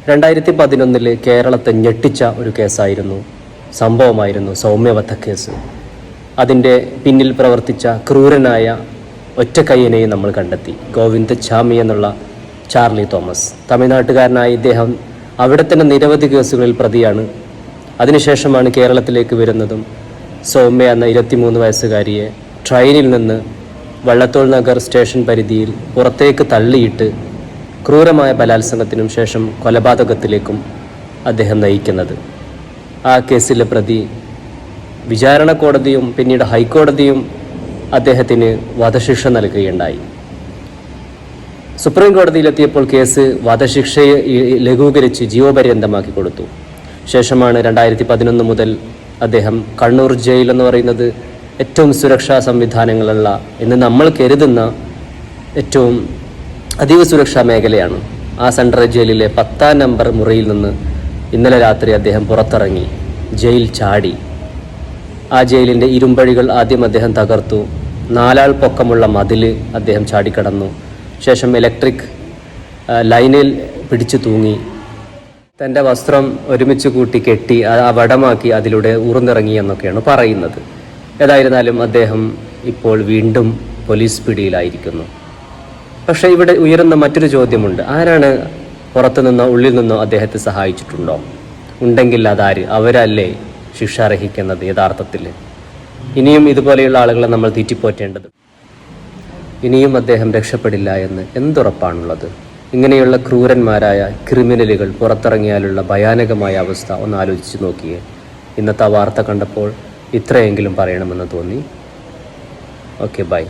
2011 കേരളത്തെ ഞെട്ടിച്ച ഒരു കേസായിരുന്നു, സംഭവമായിരുന്നു സൗമ്യ വധക്കേസ്. അതിൻ്റെ പിന്നിൽ പ്രവർത്തിച്ച ക്രൂരനായ ഒറ്റക്കയ്യനെയും നമ്മൾ കണ്ടെത്തി. ഗോവിന്ദച്ചാമി എന്നുള്ള ചാർലി തോമസ്, തമിഴ്നാട്ടുകാരനായ ഇദ്ദേഹം അവിടെ തന്നെ നിരവധി കേസുകളിൽ പ്രതിയാണ്. അതിനുശേഷമാണ് കേരളത്തിലേക്ക് വരുന്നതും സൗമ്യ എന്ന 23 വയസ്സുകാരിയെ ട്രെയിനിൽ നിന്ന് വള്ളത്തോൾ നഗർ സ്റ്റേഷൻ പരിധിയിൽ പുറത്തേക്ക് തള്ളിയിട്ട് ക്രൂരമായ ബലാത്സംഗത്തിനും ശേഷം കൊലപാതകത്തിലേക്കും അദ്ദേഹം നയിക്കുന്നത്. ആ കേസിലെ പ്രതി വിചാരണ കോടതിയും പിന്നീട് ഹൈക്കോടതിയും അദ്ദേഹത്തിന് വധശിക്ഷ നൽകുകയുണ്ടായി. സുപ്രീം കോടതിയിലെത്തിയപ്പോൾ കേസ് വധശിക്ഷയെ ലഘൂകരിച്ച് ജീവപര്യന്തമാക്കി കൊടുത്തു. ശേഷമാണ് 2011 മുതൽ അദ്ദേഹം കണ്ണൂർ ജയിൽ എന്ന് പറയുന്നത് ഏറ്റവും സുരക്ഷാ സംവിധാനങ്ങളുള്ള എന്ന് നമ്മൾ കരുതുന്ന ഏറ്റവും അതീവ സുരക്ഷാ മേഖലയാണ്. ആ സെൻട്രൽ ജയിലിലെ 10ാം നമ്പർ മുറിയിൽ നിന്ന് ഇന്നലെ രാത്രി അദ്ദേഹം പുറത്തിറങ്ങി ജയിൽ ചാടി. ആ ജയിലിൻ്റെ ഇരുമ്പഴികൾ ആദ്യം അദ്ദേഹം തകർത്തു. 4 ആൾ പൊക്കമുള്ള മതിൽ അദ്ദേഹം ചാടിക്കടന്നു. ശേഷം ഇലക്ട്രിക് ലൈനിൽ പിടിച്ചു തൂങ്ങി തൻ്റെ വസ്ത്രം ഒരുമിച്ച് കൂട്ടി കെട്ടി ആ വടമാക്കി അതിലൂടെ ഊർന്നിറങ്ങി എന്നൊക്കെയാണ് പറയുന്നത്. ഏതായിരുന്നാലും അദ്ദേഹം ഇപ്പോൾ വീണ്ടും പോലീസ് പിടിയിലായിരിക്കുന്നു. പക്ഷേ ഇവിടെ ഉയരുന്ന മറ്റൊരു ചോദ്യമുണ്ട്. ആരാണ് പുറത്തു നിന്നോ ഉള്ളിൽ നിന്നോ അദ്ദേഹത്തെ സഹായിച്ചിട്ടുണ്ടോ? ഉണ്ടെങ്കിൽ അതാര്? അവരല്ലേ ശിക്ഷ അർഹിക്കുന്നത് യഥാർത്ഥത്തിൽ? ഇനിയും ഇതുപോലെയുള്ള ആളുകളെ നമ്മൾ തീറ്റിപ്പോറ്റേണ്ടത്. ഇനിയും അദ്ദേഹം രക്ഷപ്പെടില്ല എന്ന് എന്തുറപ്പാണുള്ളത്? ഇങ്ങനെയുള്ള ക്രൂരന്മാരായ ക്രിമിനലുകൾ പുറത്തിറങ്ങിയാലുള്ള ഭയാനകമായ അവസ്ഥ ഒന്ന് ആലോചിച്ച് നോക്കിയേ. ഇന്നത്തെ വാർത്ത കണ്ടപ്പോൾ ഇത്രയെങ്കിലും പറയണമെന്ന് തോന്നി. Okay, by.